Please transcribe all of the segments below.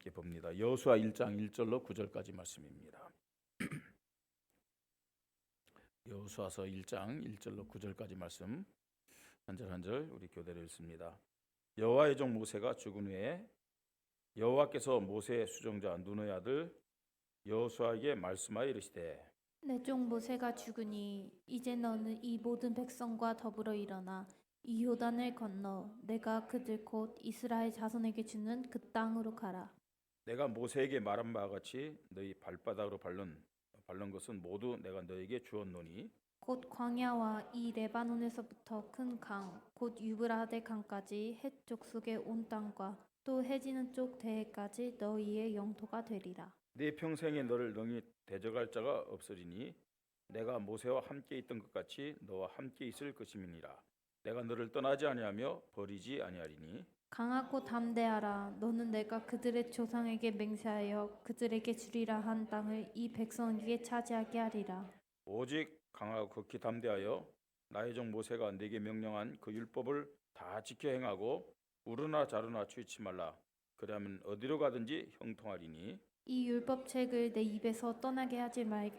함께 봅니다. 여호수아 1장 1절로 9절까지 말씀입니다. 여호수아서 1장 1절로 9절까지 말씀 한 절 한 절 우리 교대로 읽습니다. 여호와의 종 모세가 죽은 후에 여호와께서 모세의 수종자 눈의 아들 여호수아에게 말씀하여 이르시되 내 종 모세가 죽으니 이제 너는 이 모든 백성과 더불어 일어나 이 요단을 건너 내가 그들 곧 이스라엘 자손에게 주는 그 땅으로 가라. 내가 모세에게 말한 바와 같이 너희 발바닥으로 밟는 것은 모두 내가 너에게 주었노니 곧 광야와 이 레바논에서부터 큰 강, 곧 유브라데 강까지 해쪽 속의 온 땅과 또 해지는 쪽 대해까지 너희의 영토가 되리라. 네 평생에 너를 능히 대적할 자가 없으리니 내가 모세와 함께 있던 것 같이 너와 함께 있을 것임이니라. 내가 너를 떠나지 아니하며 버리지 아니하리니 강하고 담대하라. 너는 내가 그들의 조상에게 맹세하여 그들에게 주리라 한 땅을 이 백성에게 차지하게 하리라. 오직 강하고 극히 담대하여 나의 종 모세가 네게 명령한 그 율법을 다 지켜 행하고 우르나 자르나 취치 말라. 그러면 어디로 가든지 형통하리니 이 율법책을 내 입에서 떠나게 하지 말.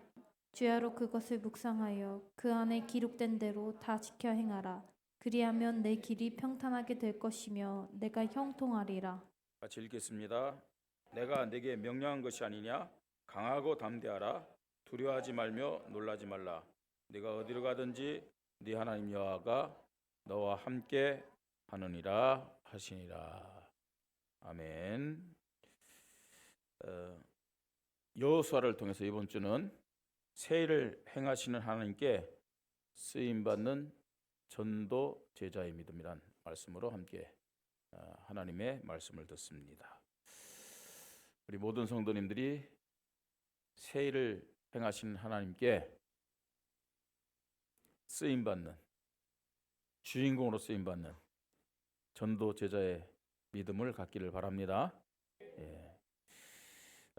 주야로 그것을 묵상하여 그 안에 기록된 대로 다 지켜 행하라. 그리하면 내 길이 평탄하게 될 것이며 내가 형통하리라. 같이 읽겠습니다. 내가 네게 명령한 것이 아니냐? 강하고 담대하라. 두려워하지 말며 놀라지 말라. 네가 어디로 가든지 네 하나님 여호와가 너와 함께 하느니라 하시니라. 아멘. 여호수아를 통해서 이번 주는 새 일을 행하시는 하나님께 쓰임받는 전도 제자의 믿음이란 말씀으로 함께 하나님의 말씀을 듣습니다. 우리 모든 성도님들이 새 일을 행하시는 하나님께 쓰임받는 주인공으로 쓰임받는 전도 제자의 믿음을 갖기를 바랍니다. 예.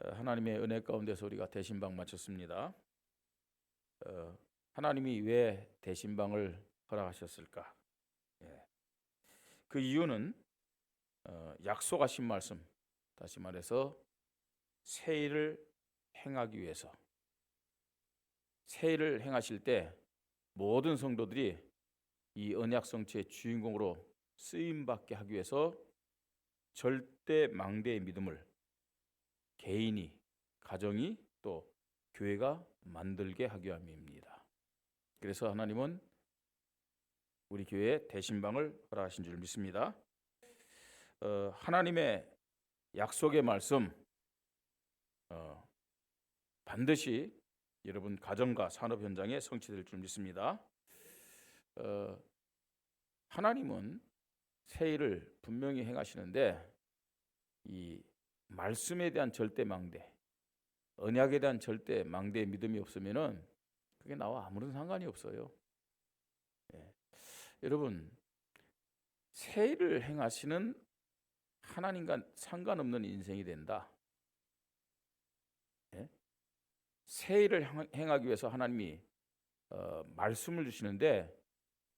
하나님의 은혜 가운데서 우리가 대신방 마쳤습니다. 하나님이 왜 대신방을 허락하셨을까? 예. 그 이유는 약속하신 말씀, 다시 말해서 새 일을 행하기 위해서, 새 일을 행하실 때 모든 성도들이 이 언약 성취의 주인공으로 쓰임받게 하기 위해서 절대 망대의 믿음을 개인이, 가정이 또 교회가 만들게 하기 위함입니다. 그래서 하나님은 우리 교회에 대신방을 허락하신 줄 믿습니다. 하나님의 약속의 말씀 반드시 여러분 가정과 산업 현장에 성취될 줄 믿습니다. 하나님은 새 일을 분명히 행하시는데 이 말씀에 대한 절대 망대, 언약에 대한 절대 망대의 믿음이 없으면은 그게 나와 아무런 상관이 없어요. 예. 여러분 새 일을 행하시는 하나님과 상관없는 인생이 된다. 예? 새 일을 행하기 위해서 하나님이 말씀을 주시는데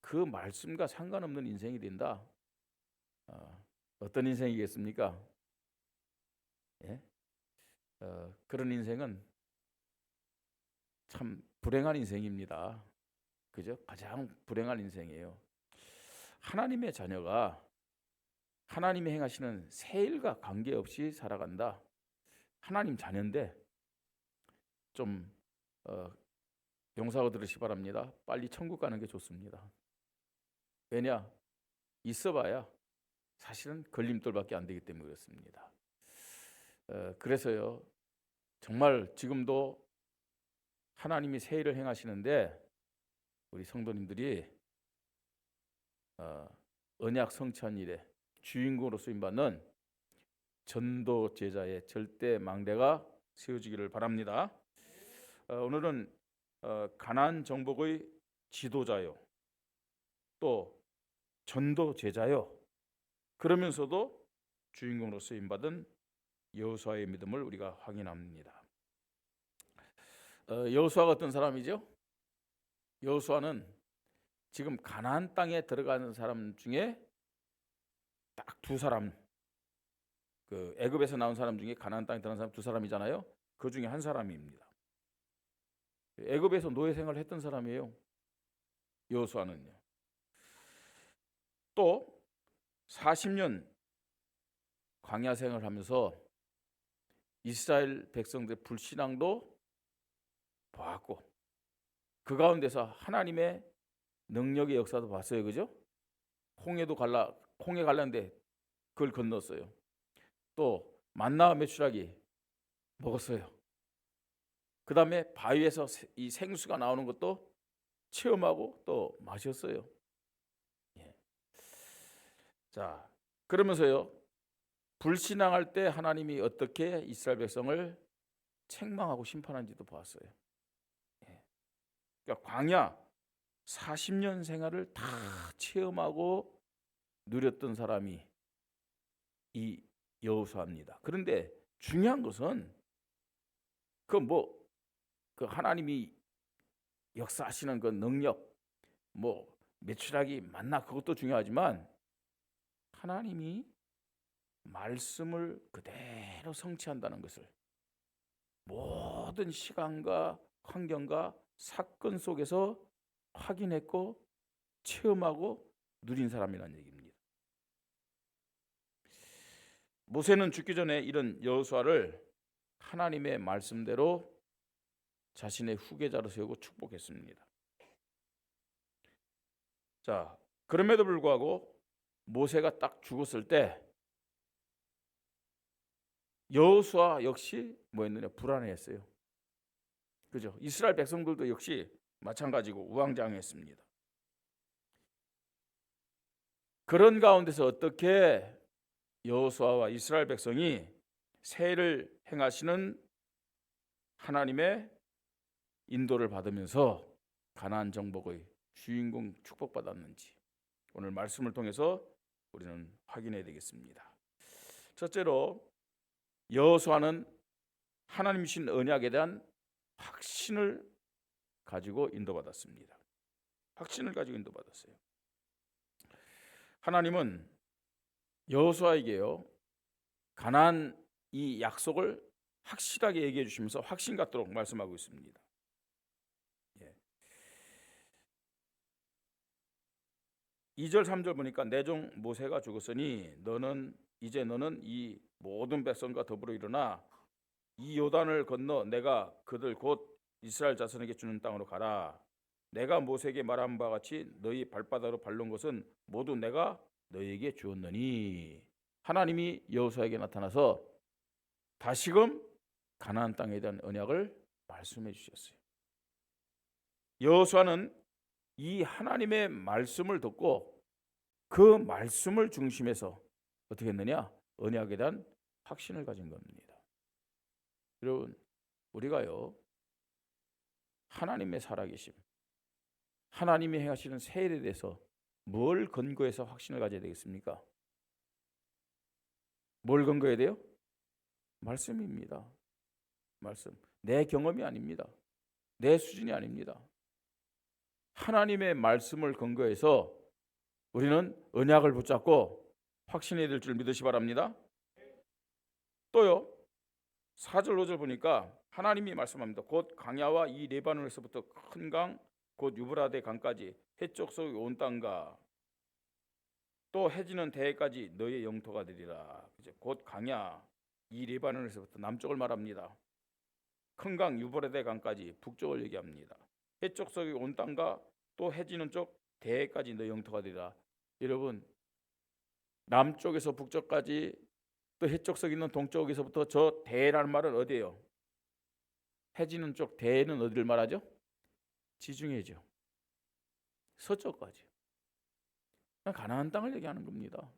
그 말씀과 상관없는 인생이 된다. 어떤 인생이겠습니까? 예? 그런 인생은 참 불행한 인생입니다. 그죠? 가장 불행한 인생이에요. 하나님의 자녀가 하나님이 행하시는 새 일과 관계없이 살아간다. 하나님 자녀인데 좀 용서하고 들으시 바랍니다. 빨리 천국 가는 게 좋습니다. 왜냐? 있어봐야 사실은 걸림돌밖에 안 되기 때문에 그렇습니다. 그래서요 정말 지금도 하나님이 새 일을 행하시는데 우리 성도님들이 언약 성취한 일에 주인공으로 쓰임받는 전도 제자의 절대 망대가 세워지기를 바랍니다. 오늘은 가나안 정복의 지도자요 또 전도 제자요 그러면서도 주인공으로 쓰임받은 여호수아의 믿음을 우리가 확인합니다. 여호수아가 어떤 사람이죠? 여호수아는 지금 가나안 땅에 들어가는 사람 중에 딱 두 사람, 그 애굽에서 나온 사람 중에 가나안 땅에 들어간 사람 두 사람이잖아요. 그 중에 한 사람입니다. 애굽에서 노예 생활을 했던 사람이에요. 여호수아는요. 또 40년 광야 생활을 하면서 이스라엘 백성들의 불신앙도 보았고 그 가운데서 하나님의 능력의 역사도 봤어요. 그죠? 홍해 갈랐는데 그걸 건넜어요. 또 만나와 메추라기 먹었어요. 그 다음에 바위에서 이 생수가 나오는 것도 체험하고 또 마셨어요. 예. 자, 그러면서요 불신앙할 때 하나님이 어떻게 이스라엘 백성을 책망하고 심판한지도 보았어요. 예. 그러니까 광야 40년 생활을 다 체험하고 누렸던 사람이 이 여호수아입니다. 그런데 중요한 것은 그 하나님이 역사하시는 그 능력, 메추라기 만나 그것도 중요하지만 하나님이 말씀을 그대로 성취한다는 것을 모든 시간과 환경과 사건 속에서 확인했고 체험하고 누린 사람이라는 얘기입니다. 모세는 죽기 전에 이런 여호수아를 하나님의 말씀대로 자신의 후계자로 세우고 축복했습니다. 자, 그럼에도 불구하고 모세가 딱 죽었을 때 여호수아 역시 뭐했느냐? 불안해했어요. 그죠? 이스라엘 백성들도 역시 마찬가지고 우왕좌왕했습니다. 그런 가운데서 어떻게 여호수아와 이스라엘 백성이 세를 행하시는 하나님의 인도를 받으면서 가나안 정복의 주인공 축복받았는지 오늘 말씀을 통해서 우리는 확인해야 되겠습니다. 첫째로 여호수아는 하나님 주신 언약에 대한 확신을 가지고 인도받았습니다. 확신을 가지고 인도받았어요. 하나님은 여호수아에게요 가나안 이 약속을 확실하게 얘기해 주시면서 확신 갖도록 말씀하고 있습니다. 2절 3절 보니까 내 종 모세가 죽었으니 너는 이 모든 백성과 더불어 일어나 이 요단을 건너 내가 그들 곧 이스라엘 자손에게 주는 땅으로 가라. 내가 모세에게 말한 바 같이 너희 발바닥으로 밟는 것은 모두 내가 너희에게 주었느니. 하나님이 여호수아에게 나타나서 다시금 가나안 땅에 대한 언약을 말씀해 주셨어요. 여호수아는 이 하나님의 말씀을 듣고 그 말씀을 중심에서 어떻게 했느냐? 언약에 대한 확신을 가진 겁니다. 여러분, 우리가요 하나님의 살아계심, 하나님이 행하시는 새 일에 대해서 뭘 근거해서 확신을 가져야 되겠습니까? 뭘 근거해야 돼요? 말씀입니다. 말씀. 내 경험이 아닙니다. 내 수준이 아닙니다. 하나님의 말씀을 근거해서 우리는 언약을 붙잡고 확신해야 될 줄 믿으시 바랍니다. 또요 4절 5절 보니까 하나님이 말씀합니다. 곧 광야와 이 레바논에서부터 큰 강 곧 유브라데 강까지 해쪽 속의 온 땅과 또 해지는 대해까지 너의 영토가 되리라. 곧 광야 이 레바논에서부터 남쪽을 말합니다. 큰 강 유브라데 강까지 북쪽을 얘기합니다. 해쪽 속의 온 땅과 또 해지는 쪽 대해까지 너의 영토가 되리라. 여러분, 남쪽에서 북쪽까지 또 해쪽 석 있는 동쪽에서부터 저 대라는 말은 어디예요? 해지는 쪽 대는 어디를 말하죠? 지중해죠. 서쪽까지. 가나안 땅을 얘기하는 겁니다.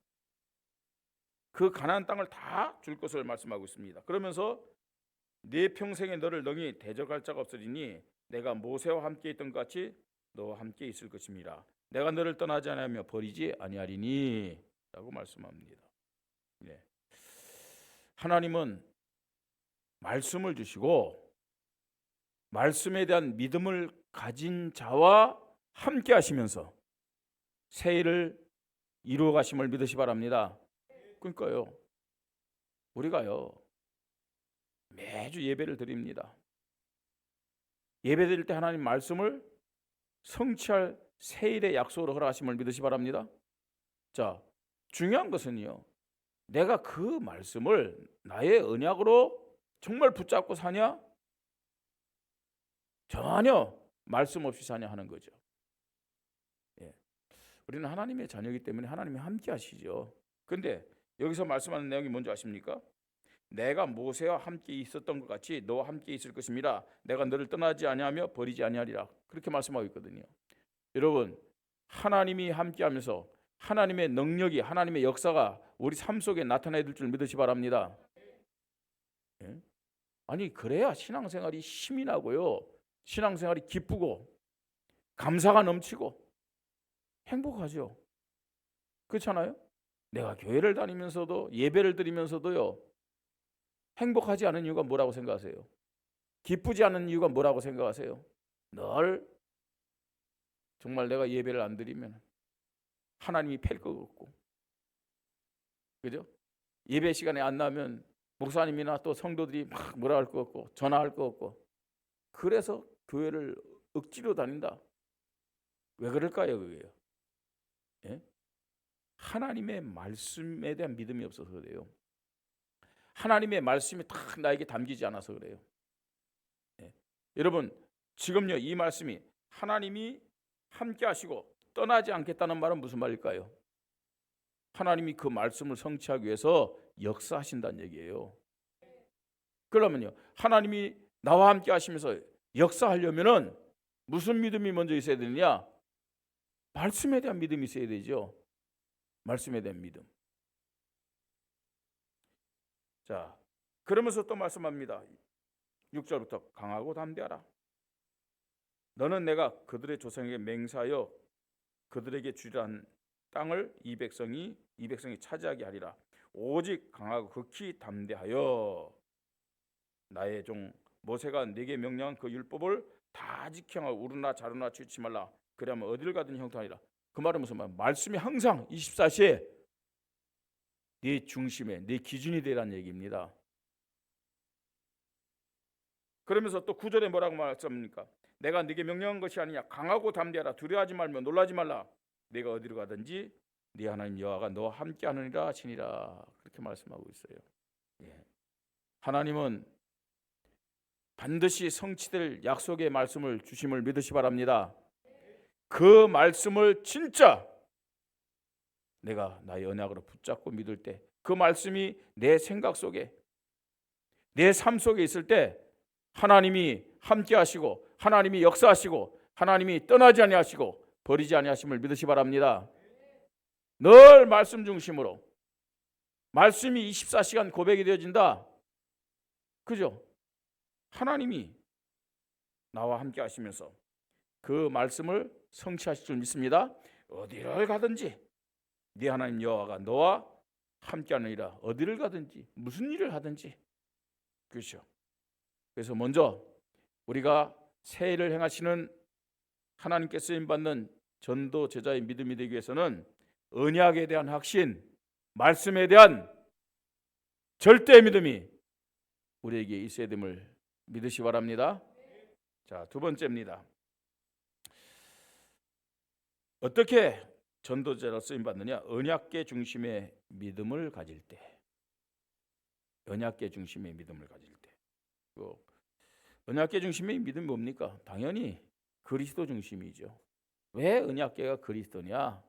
그 가나안 땅을 다 줄 것을 말씀하고 있습니다. 그러면서 네 평생에 너를 능히 대적할 자가 없으리니 내가 모세와 함께 있던 것 같이 너와 함께 있을 것입니다. 내가 너를 떠나지 아니하며 버리지 아니하리니 라고 말씀합니다. 네. 하나님은 말씀을 주시고 말씀에 대한 믿음을 가진 자와 함께 하시면서 새 일을 이루어 가심을 믿으시 바랍니다. 그러니까요 우리가요 매주 예배를 드립니다. 예배 드릴 때 하나님 말씀을 성취할 세일의 약속으로 허락하심을 믿으시 바랍니다. 자, 중요한 것은요, 내가 그 말씀을 나의 언약으로 정말 붙잡고 사냐? 전혀 말씀 없이 사냐 하는 거죠. 예. 우리는 하나님의 자녀이기 때문에 하나님이 함께 하시죠. 근데 여기서 말씀하는 내용이 뭔지 아십니까? 내가 모세와 함께 있었던 것 같이 너와 함께 있을 것입니다. 내가 너를 떠나지 아니하며 버리지 아니하리라. 그렇게 말씀하고 있거든요. 여러분, 하나님이 함께하면서 하나님의 능력이, 하나님의 역사가 우리 삶 속에 나타나야 될 줄 믿으시 바랍니다. 예? 아니, 그래야 신앙생활이 힘이 나고요, 신앙생활이 기쁘고 감사가 넘치고 행복하죠. 그렇잖아요? 내가 교회를 다니면서도 예배를 드리면서도요, 행복하지 않은 이유가 뭐라고 생각하세요? 기쁘지 않은 이유가 뭐라고 생각하세요? 늘 정말 내가 예배를 안 드리면 하나님이 팰 것 같고, 그죠? 예배 시간에 안 나면 목사님이나 또 성도들이 막 뭐라 할 것 같고 전화할 것 같고, 그래서 교회를 억지로 다닌다. 왜 그럴까요? 그게요. 예? 하나님의 말씀에 대한 믿음이 없어서 그래요. 하나님의 말씀이 딱 나에게 담기지 않아서 그래요. 예. 여러분, 지금요 이 말씀이 하나님이 함께 하시고 떠나지 않겠다는 말은 무슨 말일까요? 하나님이 그 말씀을 성취하기 위해서 역사하신다는 얘기예요. 그러면요, 하나님이 나와 함께 하시면서 역사하려면은 무슨 믿음이 먼저 있어야 되느냐? 말씀에 대한 믿음이 있어야 되죠. 말씀에 대한 믿음. 자, 그러면서 또 말씀합니다. 6절부터 강하고 담대하라. 너는 내가 그들의 조상에게 맹세하여 그들에게 주리란 땅을 이 백성이 차지하게 하리라. 오직 강하고 극히 담대하여 나의 종 모세가 네게 명령한 그 율법을 다 지켜라. 우르나 자르나 취치 말라. 그러면 어디를 가든 형통하리라. 그 말은 무슨 말? 말씀이 항상 24시에 네 중심에, 네 기준이 되라는 얘기입니다. 그러면서 또 9절에 뭐라고 말씀합니까? 내가 네게 명령한 것이 아니냐. 강하고 담대하라. 두려워하지 말며 놀라지 말라. 네가 어디로 가든지 네 하나님 여호와가 너와 함께 하느니라 하시니라. 그렇게 말씀하고 있어요. 예. 하나님은 반드시 성취될 약속의 말씀을 주심을 믿으시 바랍니다. 그 말씀을 진짜 내가 나의 언약으로 붙잡고 믿을 때, 그 말씀이 내 생각 속에, 내 삶 속에 있을 때 하나님이 함께 하시고 하나님이 역사하시고 하나님이 떠나지 아니하시고 버리지 아니하심을 믿으시 바랍니다. 늘 말씀 중심으로, 말씀이 24시간 고백이 되어진다. 그죠? 하나님이 나와 함께 하시면서 그 말씀을 성취하실 줄 믿습니다. 어디를 가든지 네 하나님 여호와가 너와 함께하느니라. 어디를 가든지 무슨 일을 하든지. 그렇죠? 그래서 먼저 우리가 새 일을 행하시는 하나님께 쓰임받는 전도 제자의 믿음이 되기 위해서는 언약에 대한 확신, 말씀에 대한 절대 믿음이 우리에게 있어야 됨을 믿으시 바랍니다. 자, 두 번째입니다. 어떻게 전도자로 쓰임 받느냐? 언약계 중심의 믿음을 가질 때. 언약계 중심의 믿음을 가질 때. 언약계 중심의 믿음이 뭡니까? 당연히 그리스도 중심이죠. 왜 언약계가 그리스도냐?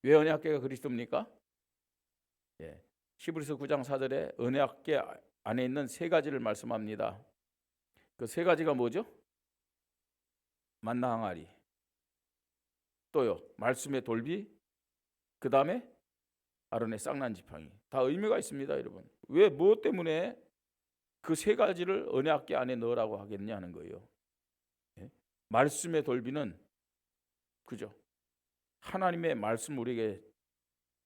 왜 언약계가 그리스도입니까? 예. 히브리서 9장 4절에 언약계 안에 있는 세 가지를 말씀합니다. 그 세 가지가 뭐죠? 만나 항아리, 또요 말씀의 돌비, 그 다음에 아론의 쌍난 지팡이. 다 의미가 있습니다, 여러분. 왜, 무엇 때문에 그 세 가지를 언약궤 안에 넣으라고 하겠냐는 거예요. 예? 말씀의 돌비는, 그죠, 하나님의 말씀 우리에게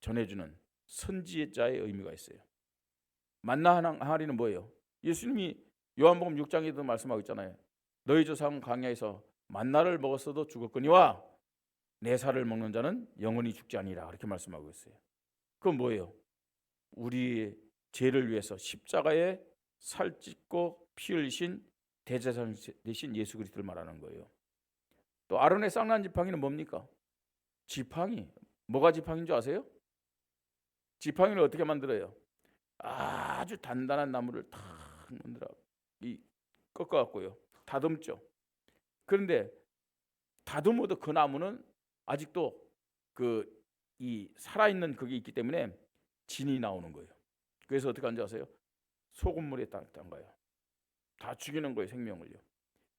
전해주는 선지자의 의미가 있어요. 만나 항아리는 뭐예요? 예수님이 요한복음 6장에도 말씀하고 있잖아요. 너희 조상은 광야에서 만나를 먹었어도 죽었거니와 내 살을 먹는 자는 영원히 죽지 아니라. 그렇게 말씀하고 있어요. 그건 뭐예요? 우리 죄를 위해서 십자가에 살 찢고 피 흘리신 대제사장 되신 예수 그리스도를 말하는 거예요. 또 아론의 쌍난 지팡이는 뭡니까? 지팡이. 뭐가 지팡이인 줄 아세요? 지팡이를 어떻게 만들어요? 아주 단단한 나무를 탁 만들어 꺾어갖고요, 다듬죠. 그런데 다듬어도 그 나무는 아직도 이 살아있는 그게 있기 때문에 진이 나오는 거예요. 그래서 어떻게 하는지 아세요? 소금물에 담가요. 다 죽이는 거예요, 생명을요.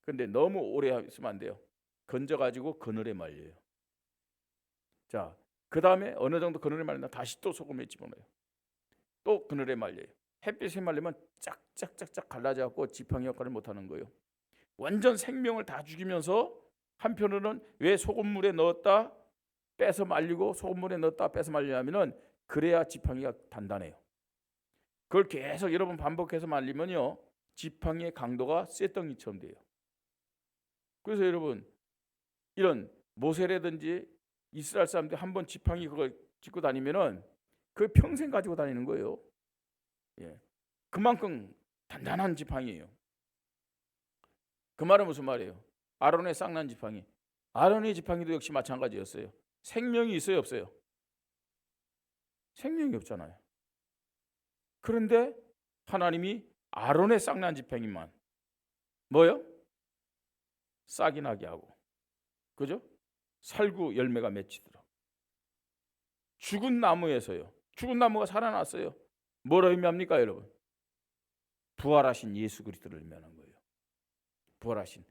그런데 너무 오래 있으면 안 돼요. 건져가지고 그늘에 말려요. 자, 그 다음에 어느 정도 그늘에 말리면 다시 또 소금에 집어넣어요. 또 그늘에 말려요. 햇빛에 말리면 짝짝짝짝 갈라져갖고 지팡이 역할을 못하는 거예요. 완전 생명을 다 죽이면서 한편으로는 왜 소금물에 넣었다 빼서 말리고 소금물에 넣었다 빼서 말리냐면은 그래야 지팡이가 단단해요. 그걸 계속 여러 번 반복해서 말리면요, 지팡이의 강도가 쇠덩이처럼 돼요. 그래서 여러분, 이런 모세라든지 이스라엘 사람들이 한번 지팡이 그걸 짚고 다니면은 그 평생 가지고 다니는 거예요. 예. 그만큼 단단한 지팡이에요. 그 말은 무슨 말이에요? 아론의 쌍난 지팡이. 아론의 지팡이도 역시 마찬가지였어요. 생명이 있어요, 없어요? 생명이 없잖아요. 그런데 하나님이 아론의 쌍난 지팡이만 뭐요? 싹이 나게 하고, 그죠? 살구 열매가 맺히도록. 죽은 나무에서요. 죽은 나무가 살아났어요. 뭘 의미합니까, 여러분? 부활하신 예수 그리스도를 의미하는 거예요. 부활하신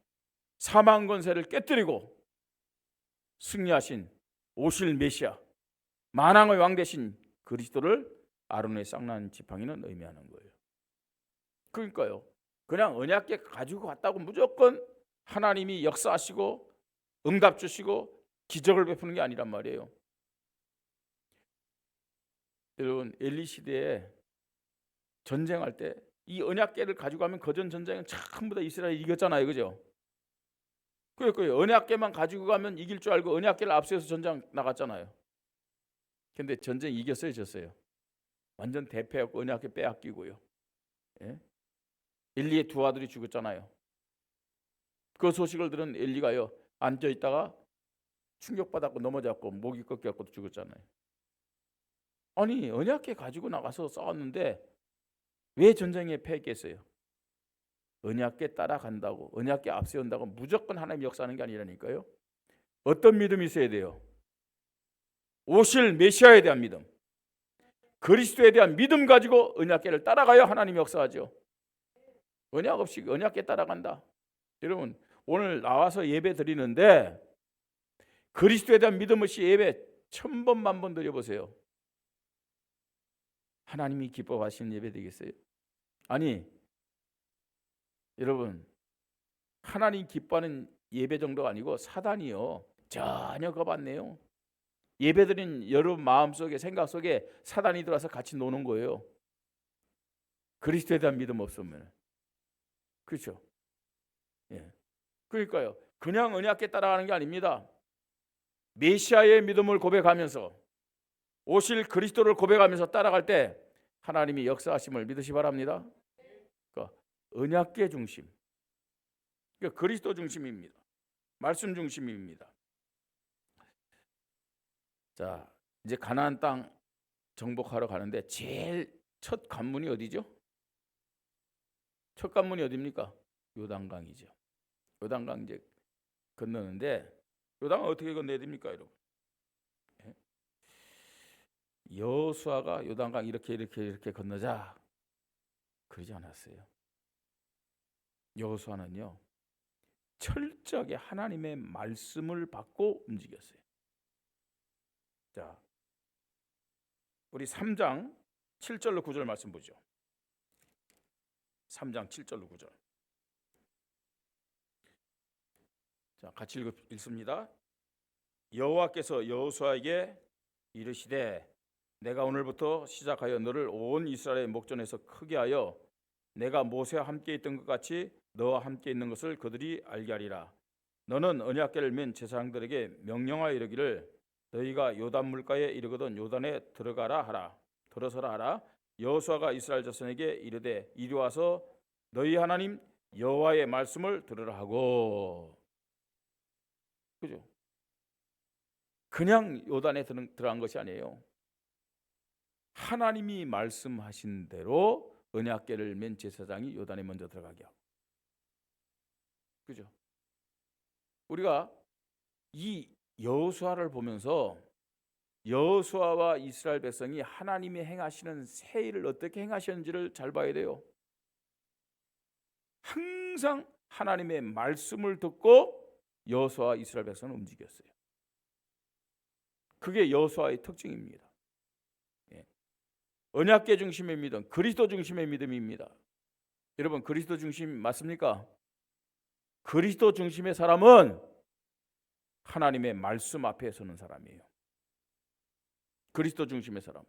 사망 권세를 깨뜨리고 승리하신 오실 메시아, 만왕의 왕 되신 그리스도를 아론의 쌍난 지팡이는 의미하는 거예요. 그러니까요, 그냥 언약궤 가지고 갔다고 무조건 하나님이 역사하시고 응답 주시고 기적을 베푸는 게 아니란 말이에요. 여러분, 엘리 시대에 전쟁할 때 이 언약궤를 가지고 가면 그전 전쟁은 전부 다 이스라엘이 이겼잖아요, 그죠? 그러니까 언약궤만 가지고 가면 이길 줄 알고 언약궤를 앞세워서 전장 나갔잖아요. 근데 전쟁 이겼어요, 졌어요? 완전 대패하고 언약궤 빼앗기고요. 예? 엘리의 두 아들이 죽었잖아요. 그 소식을 들은 엘리가요, 앉아 있다가 충격받았고 넘어졌고 목이 꺾여갖고 죽었잖아요. 아니, 언약궤 가지고 나가서 싸웠는데 왜 전쟁에 패했겠어요? 언약궤 따라간다고, 언약궤 앞세운다고 무조건 하나님 역사하는 게 아니라니까요. 어떤 믿음이 있어야 돼요? 오실 메시아에 대한 믿음, 그리스도에 대한 믿음 가지고 언약궤를 따라가야 하나님 역사하죠. 언약 없이 언약궤 따라간다. 여러분, 오늘 나와서 예배 드리는데 그리스도에 대한 믿음 없이 예배 1000번 만번 드려보세요. 하나님이 기뻐하시는 예배 되겠어요? 아니, 여러분, 하나님 기뻐하는 예배 정도가 아니고 사단이요, 전혀 겁안내요. 예배드린 여러분 마음속에 생각 속에 사단이 들어와서 같이 노는 거예요. 그리스도에 대한 믿음 없으면. 그렇죠? 예. 그러니까요, 그냥 언약궤 따라가는 게 아닙니다. 메시아의 믿음을 고백하면서 오실 그리스도를 고백하면서 따라갈 때 하나님이 역사하심을 믿으시 바랍니다. 그러니까 언약궤 중심, 그러니까 그리스도 중심입니다. 말씀 중심입니다. 자, 이제 가나안 땅 정복하러 가는데 제일 첫 관문이 어디죠? 첫 관문이 어디입니까? 요단강이죠. 요단강 이제 건너는데, 요단강 어떻게 건너야 됩니까, 여러분? 여호수아가 요단강 이렇게 건너자 그러지 않았어요. 여호수아는요, 철저하게 하나님의 말씀을 받고 움직였어요. 자, 우리 3장 7절로 9절 말씀 보죠. 3장 7절로 9절. 자, 같이 읽습니다. 여호와께서 여호수아에게 이르시되 내가 오늘부터 시작하여 너를 온 이스라엘의 목전에서 크게 하여 내가 모세와 함께 있던 것 같이 너와 함께 있는 것을 그들이 알게 하리라. 너는 언약궤를 맨 제사장들에게 명령하여 이르기를 너희가 요단 물가에 이르거든 요단에 들어서라 하라. 여호수아가 이스라엘 자손에게 이르되 이리 와서 너희 하나님 여호와의 말씀을 들으라 하고. 그죠? 그냥 요단에 들어간 것이 아니에요. 하나님이 말씀하신 대로 언약궤를 맨 제사장이 요단에 먼저 들어가게 하고. 그죠? 우리가 이 여호수아를 보면서 여호수아와 이스라엘 백성이 하나님이 행하시는 새 일을 어떻게 행하셨는지를 잘 봐야 돼요. 항상 하나님의 말씀을 듣고 여호수아와 이스라엘 백성은 움직였어요. 그게 여호수아의 특징입니다. 언약궤 중심의 믿음, 그리스도 중심의 믿음입니다. 여러분, 그리스도 중심 맞습니까? 그리스도 중심의 사람은 하나님의 말씀 앞에 서는 사람이에요. 그리스도 중심의 사람.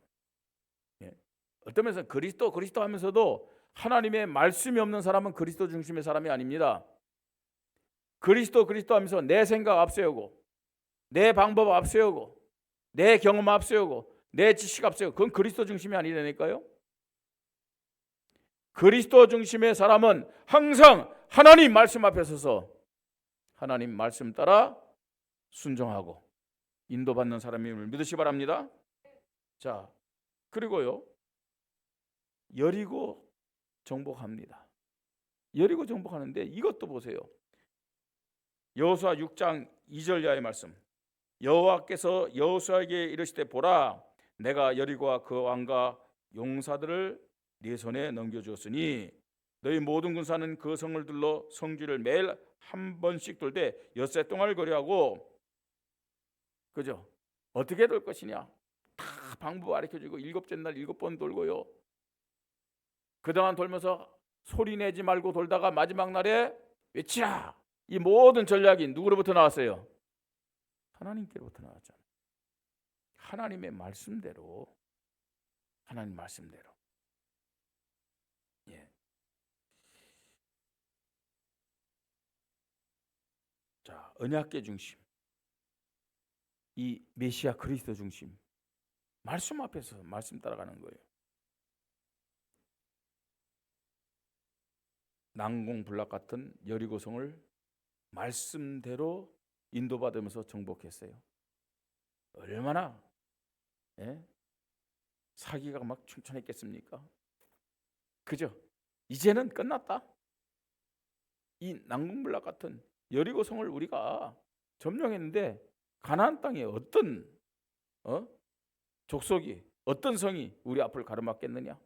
어떤 면에서 그리스도 하면서도 하나님의 말씀이 없는 사람은 그리스도 중심의 사람이 아닙니다. 그리스도 하면서 내 생각 앞세우고 내 방법 앞세우고 내 경험 앞세우고 내 지식 앞세우고, 그건 그리스도 중심이 아니라니까요. 그리스도 중심의 사람은 항상 하나님 말씀 앞에 서서 하나님 말씀 따라 순종하고 인도받는 사람임을 믿으시기 바랍니다. 자, 그리고요, 여리고 정복합니다. 여리고 정복하는데 이것도 보세요. 여호수아 6장 2절 이하의 말씀. 여호와께서 여호수아에게 이르시되 보라, 내가 여리고와 그 왕과 용사들을 네 손에 넘겨주었으니 너희 모든 군사는 그 성을 둘러 성주를 매일 한 번씩 돌되 엿새 동안을 거리하고. 그죠? 어떻게 돌 것이냐? 다 방법 가르쳐주고 7째 날 7번 돌고요. 그동안 돌면서 소리 내지 말고 돌다가 마지막 날에 외치라. 이 모든 전략이 누구로부터 나왔어요? 하나님께로부터 나왔잖아요. 하나님의 말씀대로, 하나님 말씀대로. 자, 언약궤 중심, 이 메시아 그리스도 중심, 말씀 앞에서 말씀 따라가는 거예요. 난공불락 같은 여리고성을 말씀대로 인도받으면서 정복했어요. 얼마나 사기가 막 충천했겠습니까? 그죠? 이제는 끝났다. 이 난공불락 같은 여리고성을 우리가 점령했는데 가나안 땅에 어떤 족속이, 어떤 성이 우리 앞을 가로막겠느냐?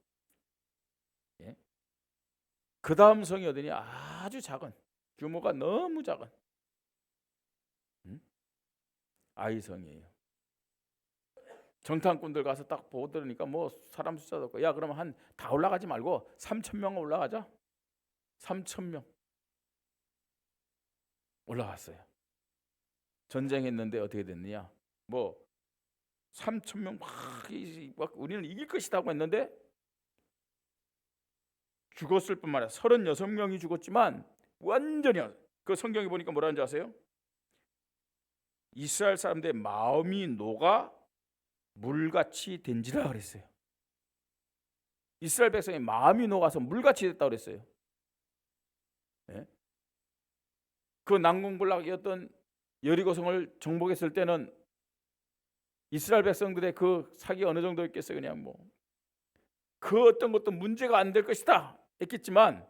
그 다음 성이 어디냐? 아주 작은, 규모가 너무 작은 아이성이에요. 정탐꾼들 가서 딱 보고 들으니까 뭐 사람 숫자도 없고, 야 그러면 한 다 올라가지 말고 3,000명 올라가자. 3,000명 올라갔어요. 전쟁했는데 어떻게 됐느냐? 뭐 3,000명 막 우리는 이길 것이다고 했는데 죽었을 뿐만 아니라 36명이 죽었지만 완전히, 그 성경에 보니까 뭐라는 줄 아세요? 이스라엘 사람들의 마음이 녹아 물같이 된지라 그랬어요. 이스라엘 백성의 마음이 녹아서 물같이 됐다고 그랬어요. 그 난공불락이었던 여리고성을 정복했을 때는 이스라엘 백성들의 그 사기 어느 정도 있겠어요? 그냥 뭐 그 어떤 것도 문제가 안 될 것이다 했겠지만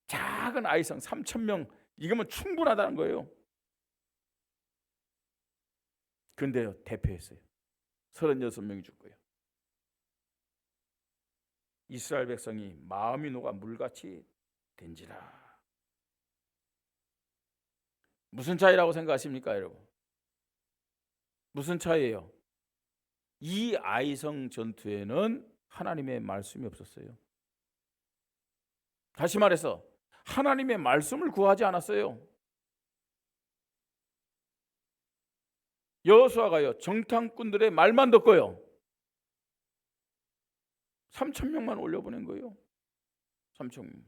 작은 아이성 3,000명 이거면 충분하다는 거예요. 근데요, 대패했어요. 36명이 죽고요. 이스라엘 백성이 마음이 녹아 물같이 된지라. 무슨 차이라고 생각하십니까, 여러분? 무슨 차이예요? 이 아이성 전투에는 하나님의 말씀이 없었어요. 다시 말해서 하나님의 말씀을 구하지 않았어요. 여호수아가요, 정탐꾼들의 말만 듣고요 3,000명만 올려보낸 거예요. 3,000명.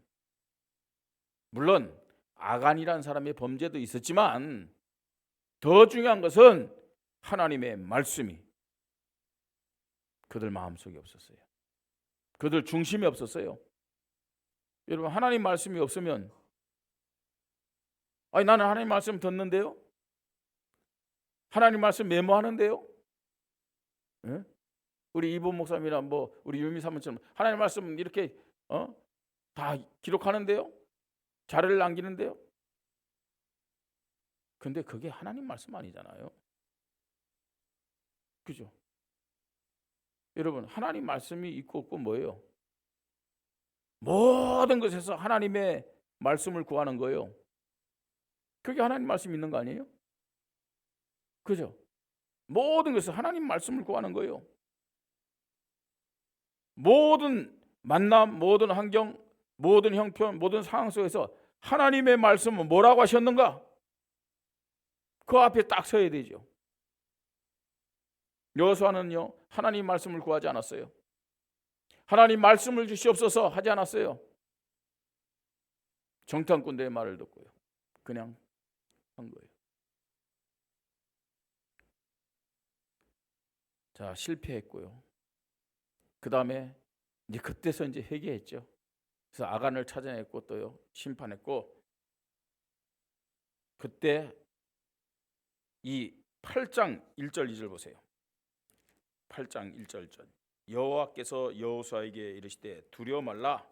물론 아간이라는 사람의 범죄도 있었지만 더 중요한 것은 하나님의 말씀이 그들 마음속에 없었어요. 그들 중심이 없었어요. 여러분, 하나님 말씀이 없으면, 아니 나는 하나님 말씀 듣는데요, 하나님 말씀 메모하는데요, 예? 우리 이본 목사님이나 뭐 우리 유미 사모처럼 하나님 말씀 이렇게 다 기록하는데요, 자료를 남기는데요. 근데 그게 하나님 말씀 아니잖아요. 그죠? 여러분, 하나님 말씀이 있고 없고 뭐예요? 모든 것에서 하나님의 말씀을 구하는 거예요. 그게 하나님 말씀 있는 거 아니에요? 그죠? 모든 것에서 하나님 말씀을 구하는 거예요. 모든 만남, 모든 환경, 모든 형편, 모든 상황 속에서 하나님의 말씀은 뭐라고 하셨는가? 그 앞에 딱 서야 되죠. 여호수아는요, 하나님 말씀을 구하지 않았어요. 하나님 말씀을 주시옵소서 하지 않았어요. 정탐꾼들의 말을 듣고요, 그냥 한 거예요. 자, 실패했고요. 그 다음에 이제 그때서 이제 회개했죠. 그래서 아간을 찾아냈고 또요, 심판했고, 그때 이 8장 1절 2절 보세요. 8장 1절 2절. 여호와께서 여호수아에게 이르시되 두려워 말라,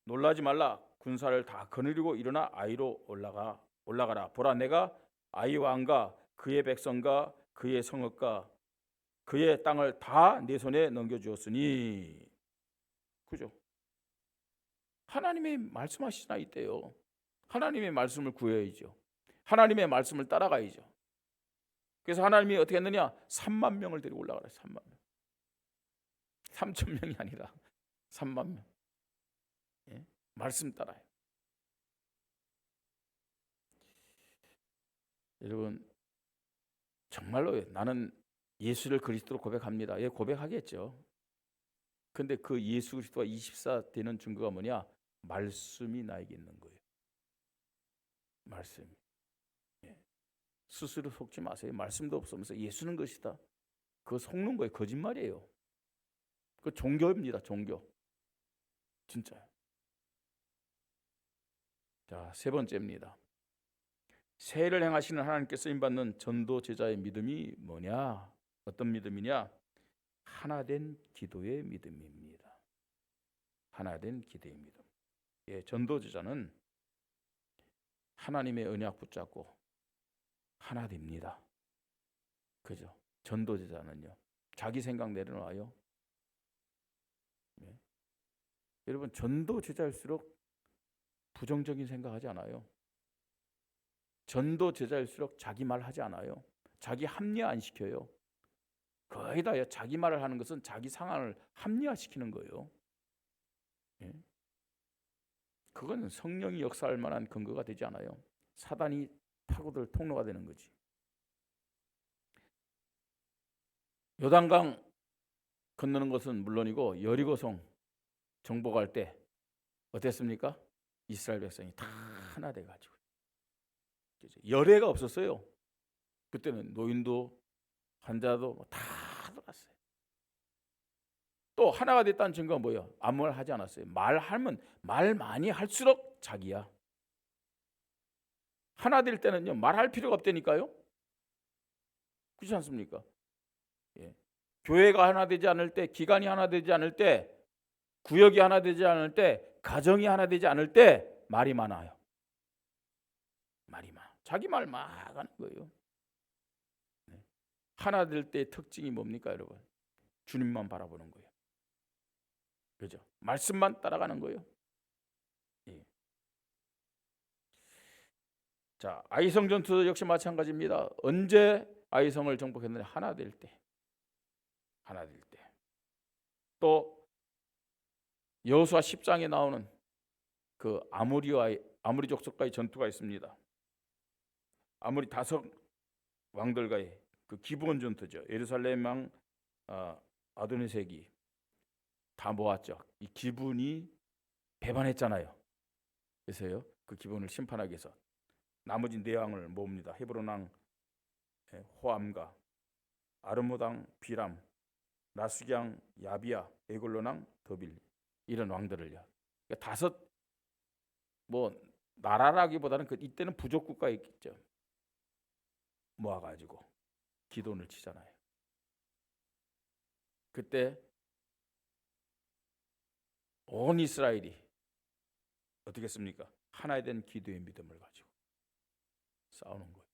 놀라지 말라. 군사를 다 거느리고 일어나 아이로 올라가라. 보라, 내가 아이 왕과 그의 백성과 그의 성읍과 그의 땅을 다 내 손에 넘겨주었으니. 그죠? 하나님이 말씀하시나 이때요. 하나님의 말씀을 구해야죠. 하나님의 말씀을 따라가야죠. 그래서 하나님이 어떻게 했느냐? 3만 명을 데리고 올라가라. 3만 명. 3천 명이 아니라 3만 명. 예? 말씀 따라요. 여러분, 정말로 나는 예수를 그리스도로 고백합니다. 예, 고백하겠죠. 근데 그 예수 그리스도가 24 되는 증거가 뭐냐? 말씀이 나에게 있는 거예요. 말씀. 예. 스스로 속지 마세요. 말씀도 없으면서 예수는 것이다, 그거 속는 거예요. 거짓말이에요. 그 종교입니다. 종교. 진짜. 자, 세 번째입니다. 세를 행하시는 하나님께 쓰임받는 전도 제자의 믿음이 뭐냐? 어떤 믿음이냐? 하나된 기도의 믿음입니다. 하나된 기도의 믿음. 예, 전도 제자는 하나님의 언약 붙잡고 하나 됩니다. 그죠? 전도 제자는요, 자기 생각 내려놔요. 예. 여러분, 전도 제자일수록 부정적인 생각하지 않아요. 전도 제자일수록 자기 말 하지 않아요. 자기 합리화 안 시켜요. 거의 다 자기 말을 하는 것은 자기 상황을 합리화시키는 거예요. 예? 그건 성령이 역사할 만한 근거가 되지 않아요. 사단이 파고들 통로가 되는 거지. 요단강 건너는 것은 물론이고 여리고성 정복할 때 어땠습니까? 이스라엘 백성이 다 하나 돼가지고 열애가 없었어요. 그때는 노인도 환자도 다 들어갔어요. 또 하나가 됐다는 증거가 뭐예요? 아무 말 하지 않았어요. 말하면 말 많이 할수록 자기야. 하나 될 때는요, 말할 필요가 없다니까요. 그렇지 않습니까? 예. 교회가 하나 되지 않을 때, 기관이 하나 되지 않을 때, 구역이 하나 되지 않을 때, 가정이 하나 되지 않을 때 말이 많아요. 말이 많아. 자기 말 막 하는 거예요. 네. 하나 될 때의 특징이 뭡니까, 여러분? 주님만 바라보는 거예요. 그죠? 말씀만 따라가는 거예요. 예. 자, 아이성 전투 역시 마찬가지입니다. 언제 아이성을 정복했느냐? 하나 될 때. 하나 될 때. 또 여호수아 10장에 나오는 그 아모리 족속과의 전투가 있습니다. 아모리 5 왕들과의 그 기브온 전투죠. 예루살렘 왕 아도니세기 다 모았죠. 이 기브온이 배반했잖아요. 그래서요, 그 기브온을 심판하기 위해서 나머지 4왕을 모읍니다. 헤브론 왕 호암과 아르못 왕 비람, 라스강, 야비야, 에글론왕, 더빌 이런 왕들을요. 그러니까 다섯 뭐 나라라기보다는 이때는 부족 국가에 있겠죠. 모아가지고 기도를 치잖아요. 그때 온 이스라엘이 어떻게 했습니까? 하나에 대한 기도의 믿음을 가지고 싸우는 거예요.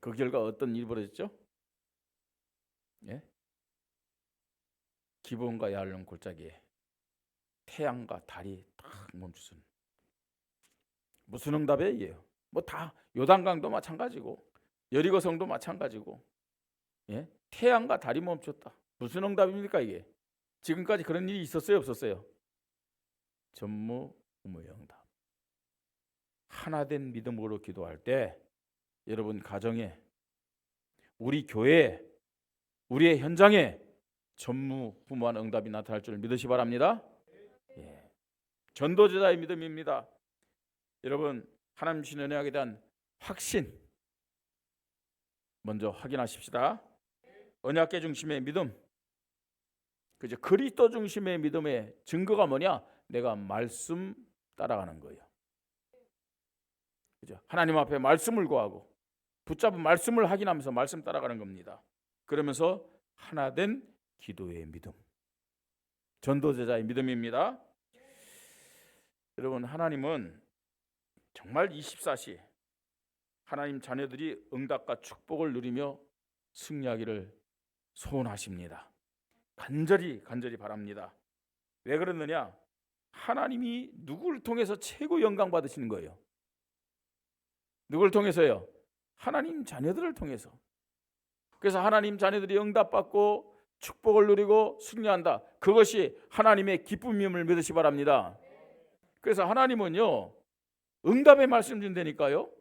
그 결과 어떤 일이 벌어졌죠? 예? 기브온과 야알론 골짜기에 태양과 달이 딱 멈추는 무슨 응답이에요? 뭐 다 요단강도 마찬가지고 여리고성도 마찬가지고 예? 태양과 달이 멈췄다. 무슨 응답입니까 이게? 지금까지 그런 일이 있었어요 없었어요? 전무후무의 응답. 하나된 믿음으로 기도할 때 여러분 가정에 우리 교회에 우리의 현장에 전무후무한 응답이 나타날 줄 믿으시 바랍니다. 예. 전도제자의 믿음입니다. 여러분 하나님 주신 언약에 대한 확신 먼저 확인하십시다. 언약계 중심의 믿음, 그죠? 그리스도 중심의 믿음의 증거가 뭐냐? 내가 말씀 따라가는 거예요. 그죠? 하나님 앞에 말씀을 구하고 붙잡은 말씀을 확인하면서 말씀 따라가는 겁니다. 그러면서 하나된 기도의 믿음, 전도제자의 믿음입니다. 여러분 하나님은 정말 24시 하나님 자녀들이 응답과 축복을 누리며 승리하기를 소원하십니다. 간절히 바랍니다. 왜 그러느냐? 하나님이 누구를 통해서 최고 영광 받으시는 거예요. 누구를 통해서요? 하나님 자녀들을 통해서. 그래서 하나님 자녀들이 응답받고 축복을 누리고 승리한다. 그것이 하나님의 기쁨임을 믿으시 바랍니다. 그래서 하나님은요 응답의 말씀 준다니까요,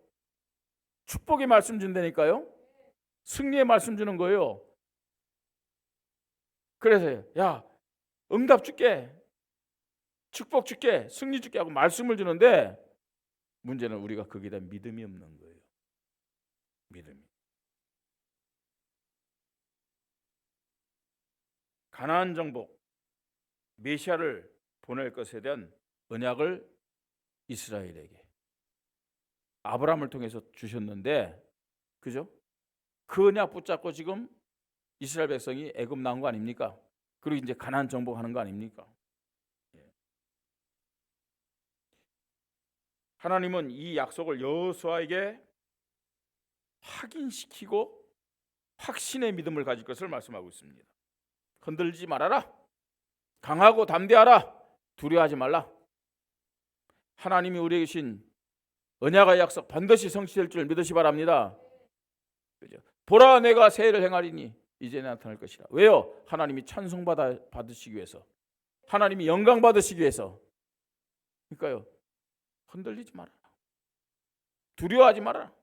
축복의 말씀 준다니까요, 승리의 말씀 주는 거예요. 그래서 야 응답 줄게, 축복 줄게, 승리 줄게 하고 말씀을 주는데 문제는 우리가 거기에 대한 믿음이 없는 거예요. 믿음이. 가나안 정복 메시아를 보낼 것에 대한 언약을 이스라엘에게 아브라함을 통해서 주셨는데, 그죠? 그 언약 붙잡고 지금 이스라엘 백성이 애굽 나온 거 아닙니까? 그리고 이제 가나안 정복하는 거 아닙니까? 하나님은 이 약속을 여호수아에게 확인시키고 확신의 믿음을 가질 것을 말씀하고 있습니다. 흔들리지 말아라. 강하고 담대하라. 두려워하지 말라. 하나님이 우리에게 주신 언약의 약속 반드시 성취될 줄 믿으시 바랍니다. 그죠? 보라 내가 새해를 행하리니 이제 나타날 것이라. 왜요? 하나님이 찬송 받으시기 위해서, 하나님이 영광 받으시기 위해서. 그러니까요 흔들리지 말아라. 두려워하지 말아라.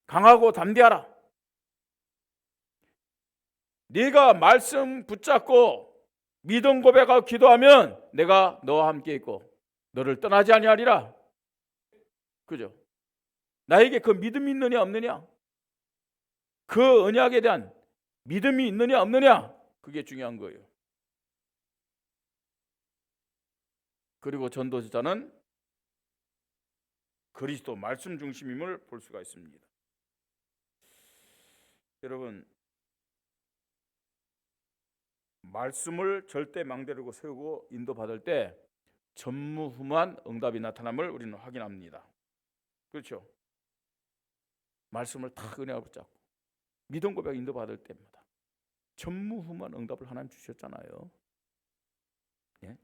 강하고 담대하라. 네가 말씀 붙잡고 믿음 고백하고 기도하면 내가 너와 함께 있고 너를 떠나지 아니하리라. 그죠? 나에게 그 믿음이 있느냐 없느냐, 그 언약에 대한 믿음이 있느냐 없느냐, 그게 중요한 거예요. 그리고 전도자는 그리스도 말씀 중심임을 볼 수가 있습니다. 여러분 말씀을 절대 망대로 세우고 인도받을 때 전무후무한 응답이 나타남을 우리는 확인합니다. 그렇죠? 말씀을 탁 은혜가 붙잡고 믿음 고백 인도받을 때마다 전무후무한 응답을 하나님 주셨잖아요. 예?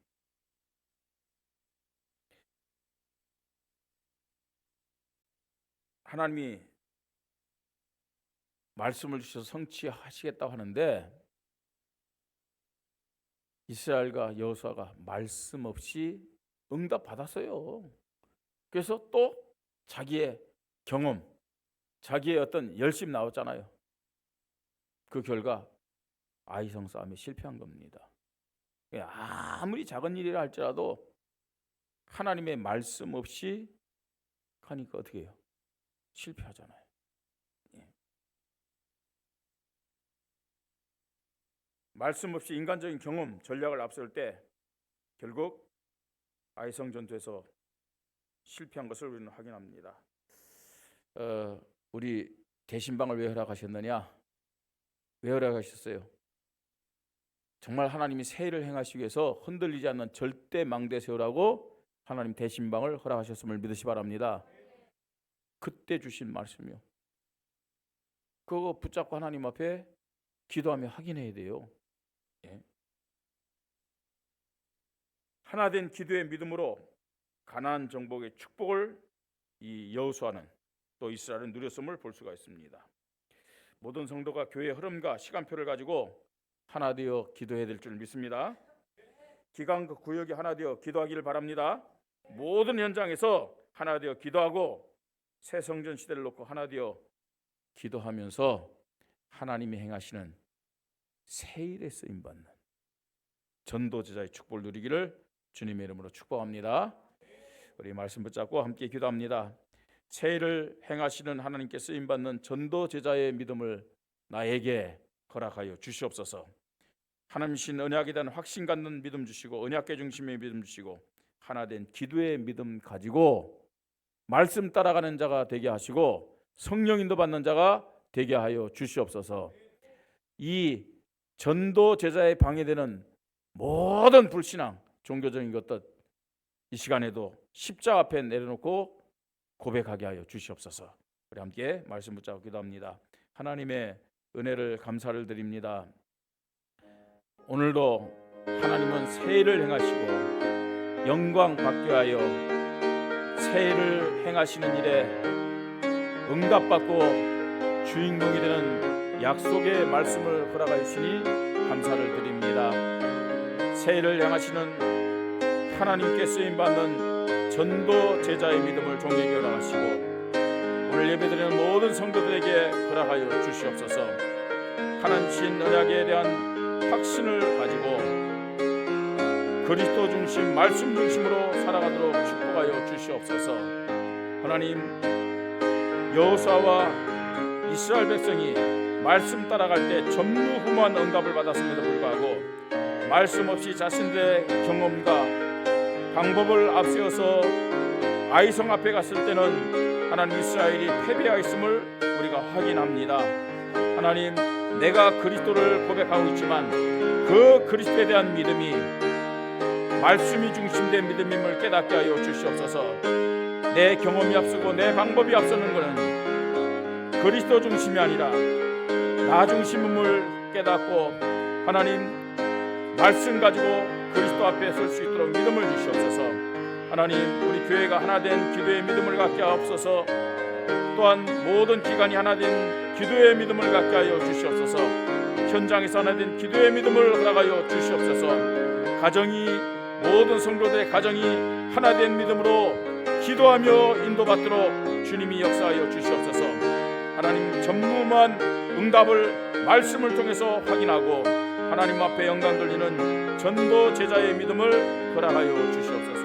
하나님이 말씀을 주셔서 성취하시겠다고 하는데 이스라엘과 여호수아가 말씀 없이 응답 받았어요. 그래서 또 자기의 경험, 자기의 어떤 열심 나왔잖아요. 그 결과 아이성 싸움에 실패한 겁니다. 아무리 작은 일이라 할지라도 하나님의 말씀 없이 하니까 어떻게 해요? 실패하잖아요. 말씀 없이 인간적인 경험, 전략을 앞세울 때 결국 아이성 전투에서 실패한 것을 우리는 확인합니다. 우리 대신방을 왜 허락하셨느냐? 왜 허락하셨어요? 정말 하나님이 새 일을 행하시기 위해서 흔들리지 않는 절대 망대 세우라고 하나님 대신방을 허락하셨음을 믿으시 바랍니다. 그때 주신 말씀이요. 그거 붙잡고 하나님 앞에 기도하며 확인해야 돼요. 예. 하나된 기도의 믿음으로 가나안 정복의 축복을 이 여호수아는 또 이스라엘은 누렸음을 볼 수가 있습니다. 모든 성도가 교회의 흐름과 시간표를 가지고 하나 되어 기도해야 될 줄 믿습니다. 기강과 구역이 하나 되어 기도하기를 바랍니다. 모든 현장에서 하나 되어 기도하고 새 성전 시대를 놓고 하나 되어 기도하면서 하나님이 행하시는 새 일에 쓰임받는 전도 제자의 축복을 누리기를 주님의 이름으로 축복합니다. 우리 말씀 붙잡고 함께 기도합니다. 새 일을 행하시는 하나님께 쓰임받는 전도 제자의 믿음을 나에게 허락하여 주시옵소서. 하나님신 언약에 대한 확신 갖는 믿음 주시고 언약계 중심의 믿음 주시고 하나된 기도의 믿음 가지고 말씀 따라가는 자가 되게 하시고 성령 인도 받는 자가 되게 하여 주시옵소서. 이 전도 제자에 방해되는 모든 불신앙, 종교적인 것들 이 시간에도 십자가 앞에 내려놓고 고백하게 하여 주시옵소서. 우리 함께 말씀 붙잡고 기도합니다. 하나님의 은혜를 감사를 드립니다. 오늘도 하나님은 새 일을 행하시고 영광 받게 하여 새 일을 행하시는 일에 응답받고 주인공이 되는 약속의 말씀을 허락하여 주시니 감사를 드립니다. 새 일을 행하시는 하나님께 쓰임받는 전도 제자의 믿음을 종에게 허락하시고 오늘 예배드리는 모든 성도들에게 허락하여 주시옵소서. 하나님신 언약에 대한 확신을 가지고 그리스도 중심, 말씀 중심으로 살아가도록 축복하여 주시옵소서. 하나님, 여호수아와 이스라엘 백성이 말씀 따라갈 때 전무후무한 응답을 받았음에도 불구하고 말씀 없이 자신들의 경험과 방법을 앞세워서 아이성 앞에 갔을 때는 하나님 이스라엘이 패배하였음을 우리가 확인합니다. 하나님, 내가 그리스도를 고백하고 있지만 그 그리스도에 대한 믿음이 말씀이 중심된 믿음임을 깨닫게 하여 주시옵소서. 내 경험이 앞서고 내 방법이 앞서는 것은 그리스도 중심이 아니라 나 중심임을 깨닫고 하나님 말씀 가지고 그리스도 앞에 설 수 있도록 믿음을 주시옵소서. 하나님, 우리 교회가 하나된 기도의 믿음을 갖게 하옵소서. 또한 모든 기관이 하나된 기도의 믿음을 갖게 하여 주시옵소서. 현장에서 하나된 기도의 믿음을 허락하여 주시옵소서. 가정이 모든 성도들의 가정이 하나된 믿음으로 기도하며 인도받도록 주님이 역사하여 주시옵소서. 하나님, 전무한 응답을 말씀을 통해서 확인하고 하나님 앞에 영광 돌리는 전도 제자의 믿음을 허락하여 주시옵소서.